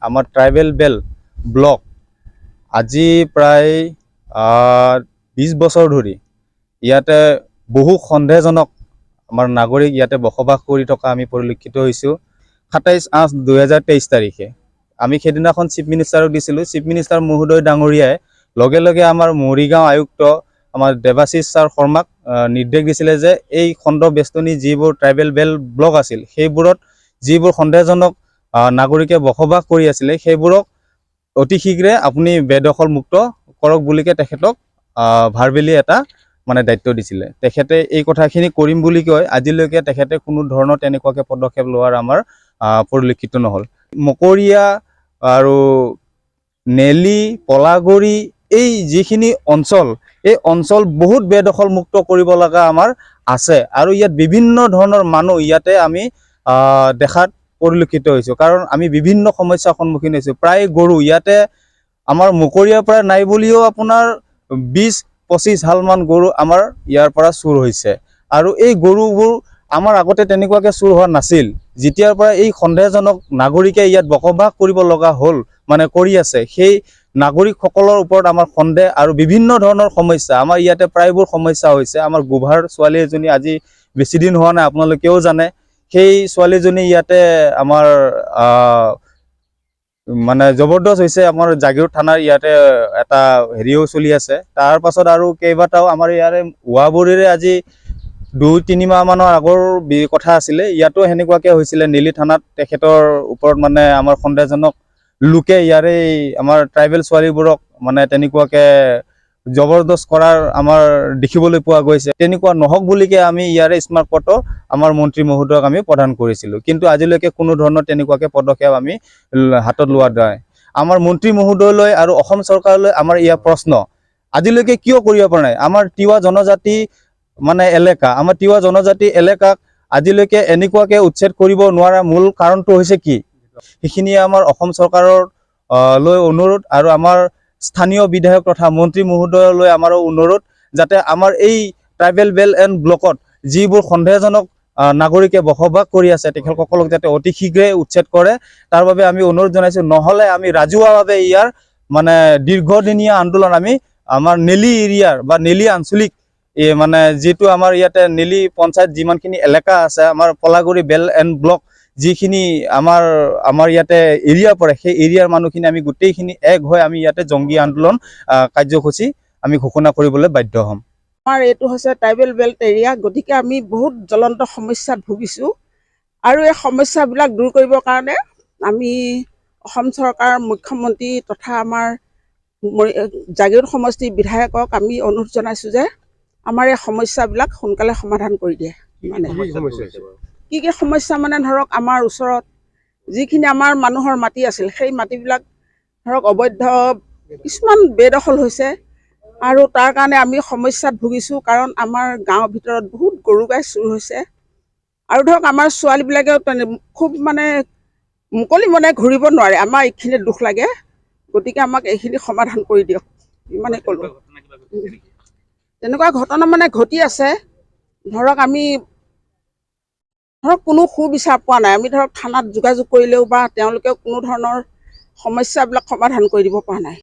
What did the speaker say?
আমাৰ ট্ৰাইবেল বেল ব্লক আজি প্ৰায় 20 বছৰ ধৰি ইয়াতে বহু সন্দেহজনক আমাৰ নাগৰিক ইয়াতে বসবাস কৰি থকা আমি পৰিলক্ষিত হৈছোঁ। 27/8/2023 তাৰিখে আমি সেইদিনাখন চিফ মিনিষ্টাৰক দিছিলোঁ। চিফ মিনিষ্টাৰ মহোদয় ডাঙৰীয়াই লগে লগে আমাৰ মৰিগাঁও আয়ুক্ত আমাৰ দেৱাশিষ ছাৰ শৰ্মাক নিৰ্দেশ দিছিলে যে এই খণ্ড বেষ্টনী যিবোৰ ট্ৰাইবেল বেল ব্লক আছিল সেইবোৰত যিবোৰ সন্দেহজনক নাগৰিকে বসবাস কৰি আছিলে সেইবোৰক অতি শীঘ্ৰে আপুনি বেদখল মুক্ত কৰক বুলিকে তেখেতক ভাৰবেলি এটা মানে দায়িত্ব দিছিলে। তেখেতে এই কথাখিনি কৰিম বুলি কয় আজিলৈকে তেখেতে কোনো ধৰণৰ তেনেকুৱাকৈ পদক্ষেপ লোৱাৰ আমাৰ পৰিলক্ষিত নহ'ল। মকৰীয়া আৰু নেলি পলাগুৰি এই যিখিনি অঞ্চল এই অঞ্চল বহুত বেদখল মুক্ত কৰিব লগা আমাৰ আছে আৰু ইয়াত বিভিন্ন ধৰণৰ মানুহ ইয়াতে আমি দেখাত পৰিলক্ষিত হৈছোঁ। কাৰণ আমি বিভিন্ন সমস্যাৰ সন্মুখীন হৈছোঁ। প্ৰায় গৰু ইয়াতে আমাৰ মকৰীয়াৰ পৰা নাই বুলিও আপোনাৰ 20-25 হালমান গৰু আমাৰ ইয়াৰ পৰা চুৰ হৈছে আৰু এই গৰুবোৰ আমাৰ আগতে তেনেকুৱাকৈ চুৰ হোৱা নাছিল। যেতিয়াৰ পৰা এই সন্দেহজনক নাগৰিকে ইয়াত বসবাস কৰিব লগা হ'ল মানে কৰি আছে সেই নাগৰিকসকলৰ ওপৰত আমাৰ সন্দেহ আৰু বিভিন্ন ধৰণৰ সমস্যা আমাৰ ইয়াতে প্ৰায়বোৰ সমস্যা হৈছে। আমাৰ গোভাৰ ছোৱালী এজনী আজি বেছি দিন হোৱা নাই আপোনালোকেও জানে সেই ছোৱালীজনী ইয়াতে আমাৰ মানে জবৰদস্ত হৈছে। আমাৰ জাগিৰোড থানাৰ ইয়াতে এটা হেৰিও চলি আছে। তাৰ পাছত আৰু কেইবাটাও আমাৰ ইয়াৰে ৱাবুৰীৰে আজি 2-3 মাহমানৰ আগৰ কথা আছিলে ইয়াতো সেনেকুৱাকৈ হৈছিলে। নেলি থানাত তেখেতৰ ওপৰত মানে আমাৰ সন্দেহজনক লোকে ইয়াৰে আমাৰ ট্ৰাইবেল ছোৱালীবোৰক মানে তেনেকুৱাকৈ জবৰদস্ত কৰাৰ আমাৰ দেখিবলৈ পোৱা গৈছে। তেনেকুৱা নহওক বুলিকে আমি ইয়াৰে স্মাৰক পত্ৰ আমাৰ মন্ত্ৰী মহোদয়ক আমি প্ৰদান কৰিছিলোঁ, কিন্তু আজিলৈকে কোনো ধৰণৰ তেনেকুৱাকৈ পদক্ষেপ আমি হাতত লোৱা নাই। আমাৰ মন্ত্ৰী মহোদয়লৈ আৰু অসম চৰকাৰলৈ আমাৰ ইয়াৰ প্ৰশ্ন আজিলৈকে কিয় কৰিব পৰা নাই। আমাৰ তিৱা জনজাতি মানে এলেকা আমাৰ তিৱা জনজাতি এলেকাক আজিলৈকে এনেকুৱাকৈ উচ্ছেদ কৰিব নোৱাৰা মূল কাৰণটো হৈছে কি সেইখিনিয়ে আমাৰ অসম চৰকাৰৰ লৈ অনুৰোধ আৰু আমাৰ স্থানীয় বিধায়ক তথা মন্ত্ৰী মহোদয়লৈ আমাৰো অনুৰোধ যাতে আমাৰ এই ট্ৰাইবেল বেল এণ্ড ব্লকত যিবোৰ সন্দেহজনক নাগৰিকে বসবাস কৰি আছে তেখেতসকলক যাতে অতি শীঘ্ৰে উচ্ছেদ কৰে তাৰ বাবে আমি অনুৰোধ জনাইছোঁ। নহ'লে আমি ৰাজহুৱাভাৱে ইয়াৰ মানে দীৰ্ঘদিনীয়া আন্দোলন আমি আমাৰ নেলি এৰিয়াৰ বা নেলি আঞ্চলিক মানে যিটো আমাৰ ইয়াতে নেলি পঞ্চায়ত যিমানখিনি এলেকা আছে আমাৰ পলাগুৰি বেল এণ্ড ব্লক যিখিনি আমাৰ ইয়াতে এৰিয়া পৰে সেই এৰিয়াৰ মানুহখিনি আমি গোটেইখিনি এক হৈ আমি ইয়াতে জংগী আন্দোলন কাৰ্যসূচী আমি ঘোষণা কৰিবলৈ বাধ্য হ'ম। আমাৰ এইটো হৈছে ট্ৰাইবেল বেল্ট এৰিয়া, গতিকে আমি বহুত জ্বলন্ত সমস্যাত ভুগিছোঁ আৰু এই সমস্যাবিলাক দূৰ কৰিবৰ কাৰণে আমি অসম চৰকাৰৰ মুখ্যমন্ত্ৰী তথা আমাৰ জাগিৰোড সমষ্টিৰ বিধায়কক আমি অনুৰোধ জনাইছোঁ যে আমাৰ এই সমস্যাবিলাক সোনকালে সমাধান কৰি দিয়ে। মানে কি কি সমস্যা মানে ধৰক আমাৰ ওচৰত যিখিনি আমাৰ মানুহৰ মাটি আছিল সেই মাটিবিলাক ধৰক অবৈধ কিছুমান বেদখল হৈছে আৰু তাৰ কাৰণে আমি সমস্যাত ভুগিছোঁ। কাৰণ আমাৰ গাঁৱৰ ভিতৰত বহুত গৰু গাই চুৰ হৈছে আৰু ধৰক আমাৰ ছোৱালীবিলাকেও খুব মানে মুকলি মনে ঘূৰিব নোৱাৰে। আমাৰ এইখিনিত দুখ লাগে, গতিকে আমাক এইখিনি সমাধান কৰি দিয়ক ইমানেই ক'লোঁ। তেনেকুৱা ঘটনা মানে ঘটি আছে ধৰক আমি কোনো সুবিচাৰ পোৱা নাই। আমি ধৰক থানাত যোগাযোগ কৰিলেও বা তেওঁলোকেও কোনো ধৰণৰ সমস্যাবিলাক সমাধান কৰি দিব পৰা নাই।